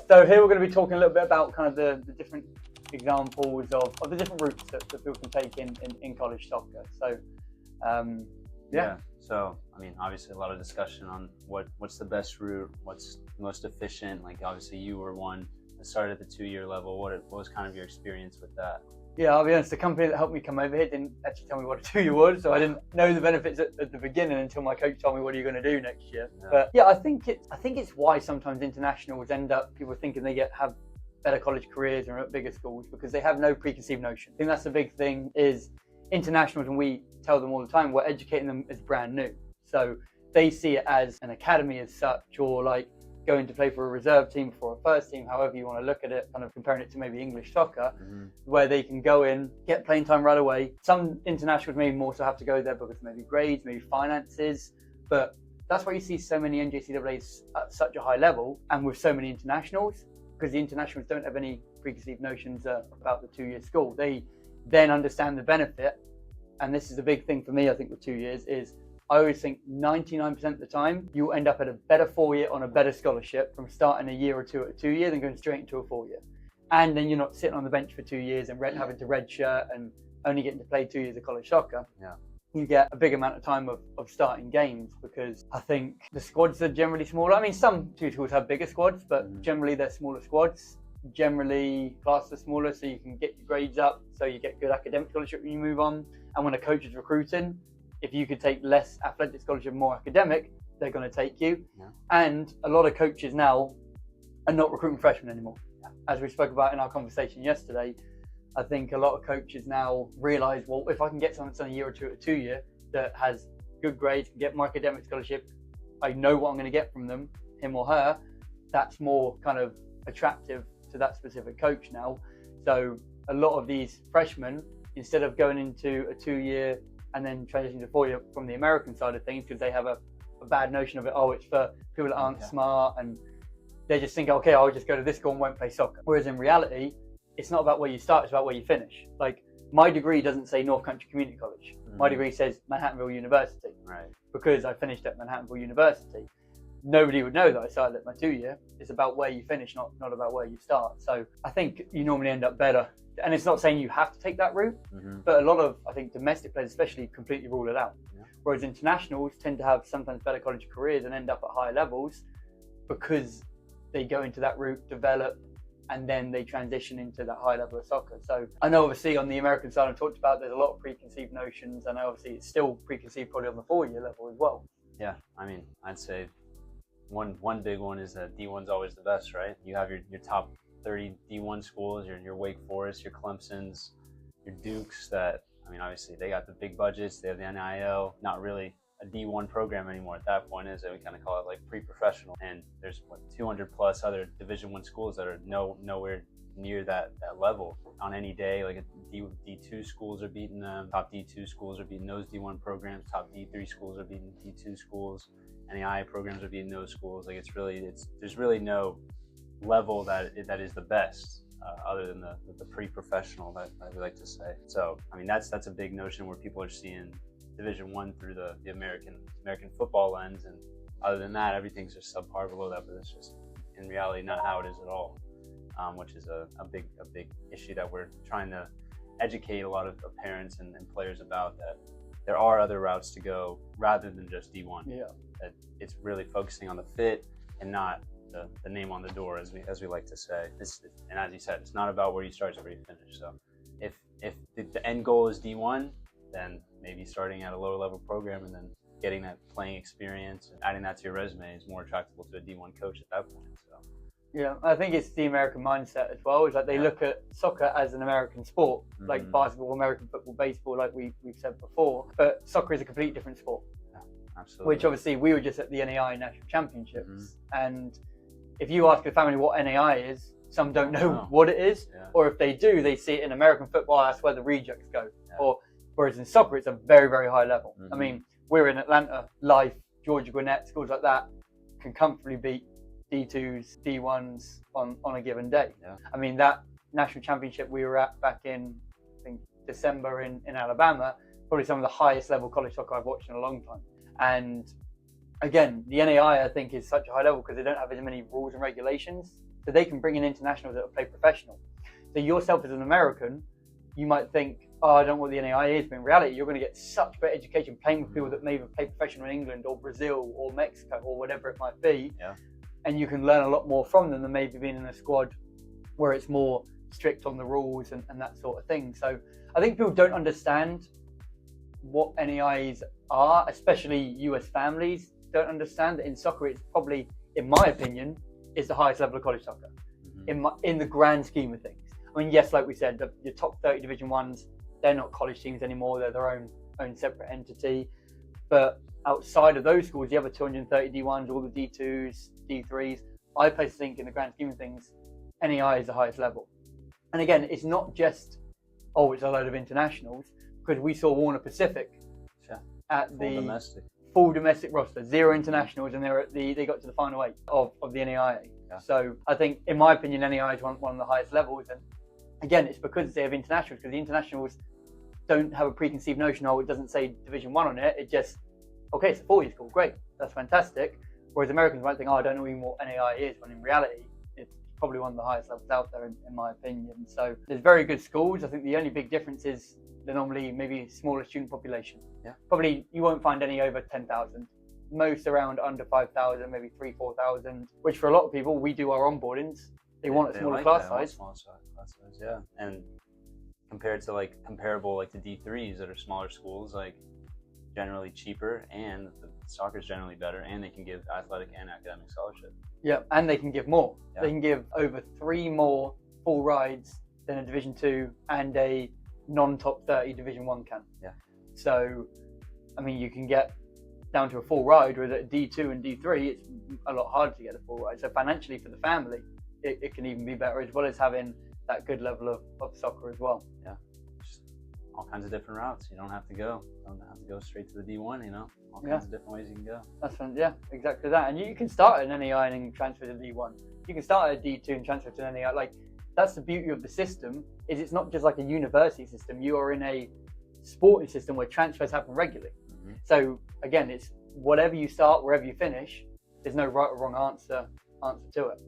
So here we're going to be talking a little bit about kind of the different examples of the different routes that people can take in college soccer. So, yeah. So, I mean, obviously a lot of discussion on what's the best route, what's the most efficient. Like, obviously you were one that started at the 2-year level. What was kind of your experience with that? Yeah, I'll be honest, the company that helped me come over here didn't actually tell me what a 2-year was, so I didn't know the benefits at the beginning until my coach told me, what are you going to do next year? Yeah. But yeah, I think it's why sometimes internationals end up, people thinking they have better college careers or at bigger schools, because they have no preconceived notion. I think that's the big thing is internationals, and we tell them all the time, we're educating them as brand new. So they see it as an academy as such, or like going to play for a reserve team, for a first team, however you want to look at it, kind of comparing it to maybe English soccer, where they can go in, get playing time right away. Some internationals maybe more so have to go there because maybe grades, maybe finances, but that's why you see so many NJCAAs at such a high level and with so many internationals, because the internationals don't have any preconceived notions about the 2-year school. They then understand the benefit, and this is the big thing for me, I think, with 2 years, is I always think 99% of the time you'll end up at a better 4-year on a better scholarship from starting a year or two at a 2-year than going straight into a 4-year. And then you're not sitting on the bench for 2 years and having to redshirt and only getting to play 2 years of college soccer. Yeah. You get a big amount of time of starting games, because I think the squads are generally smaller. I mean, some 2 schools have bigger squads, but generally they're smaller squads. Generally classes are smaller, so you can get your grades up, so you get good academic scholarship when you move on. And when a coach is recruiting, if you could take less athletic scholarship, more academic, they're going to take you. Yeah. And a lot of coaches now are not recruiting freshmen anymore. As we spoke about in our conversation yesterday, I think a lot of coaches now realise, well, if I can get someone that's done a year or two at a 2-year that has good grades, can get more academic scholarship, I know what I'm going to get from them, him or her, that's more kind of attractive to that specific coach now. So a lot of these freshmen, instead of going into a 2-year and then transitioning to 4-year from the American side of things, because they have a bad notion of it, it's for people that aren't smart, and they just think, okay, I'll just go to this school and won't play soccer. Whereas in reality, it's not about where you start, it's about where you finish. Like, my degree doesn't say North Country Community College. My degree says Manhattanville University, right? Because I finished at Manhattanville University. Nobody would know that I started at my 2-year. It's about where you finish, not about where you start. So I think you normally end up better. And it's not saying you have to take that route, but a lot of, I think, domestic players especially completely rule it out. Yeah. Whereas internationals tend to have sometimes better college careers and end up at higher levels because they go into that route, develop, and then they transition into that high level of soccer. So I know obviously on the American side I've talked about, there's a lot of preconceived notions, and obviously it's still preconceived probably on the 4-year level as well. Yeah, I mean, I'd say one big one is that D1's always the best, right? You have your top 30 D1 schools, your Wake Forest, your Clemsons, your Dukes, that, I mean, obviously they got the big budgets, they have the NAIA, not really a D1 program anymore at that point, is it? We kind of call it like pre-professional. And there's 200 plus other Division I schools that are nowhere near that level on any day. Like D2 schools are beating them, top D2 schools are beating those D1 programs, top D3 schools are beating D2 schools, NAIA programs are beating those schools. Like there's really no level that is the best other than the pre-professional that we like to say. So I mean, that's a big notion where people are seeing Division I through the American football lens, and other than that, everything's just subpar below that. But it's just in reality not how it is at all, which is a big issue that we're trying to educate a lot of parents and players about, that there are other routes to go rather than just D1. Yeah, that it's really focusing on the fit and not the name on the door, as we like to say. And as you said, it's not about where you start, it's where you finish. So if the end goal is D1, then maybe starting at a lower level program and then getting that playing experience and adding that to your resume is more attractable to a D1 coach at that point. So yeah, I think it's the American mindset as well. Is like they look at soccer as an American sport, like basketball, American football, baseball, like we've said before. But soccer is a completely different sport. Yeah, absolutely. Which obviously we were just at the NAIA National Championships, and if you ask a family what NAIA is, some don't know what it is, or if they do, they see it in American football. That's where the rejects go. Or whereas in soccer, it's a very, very high level. I mean, we're in Atlanta, Life, Georgia Gwinnett, schools like that can comfortably beat D2s, D1s on a given day. Yeah. I mean, that national championship we were at back in, I think, December in Alabama, probably some of the highest level college soccer I've watched in a long time. And again, the NAIA, I think, is such a high level because they don't have as many rules and regulations So they can bring in internationals that will play professional. So yourself as an American, you might think, oh, I don't know what the NAIA is, but in reality, you're going to get such great education playing with people that maybe play professional in England or Brazil or Mexico or whatever it might be. Yeah. And you can learn a lot more from them than maybe being in a squad where it's more strict on the rules and that sort of thing. So I think people don't understand what NAIAs are, especially US families don't understand that in soccer it's probably, in my opinion, is the highest level of college soccer in the grand scheme of things. I mean, yes, like we said, the top 30 Division 1s, they're not college teams anymore, they're their own separate entity. But outside of those schools, the other 230 D1s, all the D2s, D3s, I personally think in the grand scheme of things, NAIA is the highest level. And again, it's not just, oh, it's a load of internationals, because we saw Warner Pacific at the full domestic roster, 0 internationals, and they got to the final 8 of the NAIA. Yeah. So I think, in my opinion, NAIA is one of the highest levels. And again, it's because they have internationals, because the internationals don't have a preconceived notion, oh, it doesn't say Division 1 on it, it just, okay, it's a 4-year school, great, that's fantastic. Whereas Americans might think, oh, I don't know even what NAIA is, when in reality, it's probably one of the highest levels out there, in my opinion. So there's very good schools. I think the only big difference is they're normally maybe smaller student population. Yeah. Probably you won't find any over 10,000. Most around under 5,000, maybe 3,000-4,000, which for a lot of people, we do our onboardings. They want a smaller class size. Small class size, yeah. And compared to comparable to D3s that are smaller schools, generally cheaper, and the soccer's generally better, and they can give athletic and academic scholarship. Yeah, and they can give more. Yeah. They can give over 3 more full rides than a Division 2 and a non-top 30 Division 1 can. Yeah. So, I mean, you can get down to a full ride, whereas at D2 and D3, it's a lot harder to get a full ride. So financially for the family, it can even be better, as well as having that good level of soccer as well. Yeah. Just all kinds of different routes. You don't have to go straight to the D1, all kinds of different ways you can go. That's fun. Yeah, exactly that. And you can start at an NAI and transfer to D1. You can start at a D2 and transfer to an NAI. That's the beauty of the system, is it's not just like a university system. You are in a sporting system where transfers happen regularly. Mm-hmm. So again, it's whatever you start, wherever you finish. There's no right or wrong answer to it.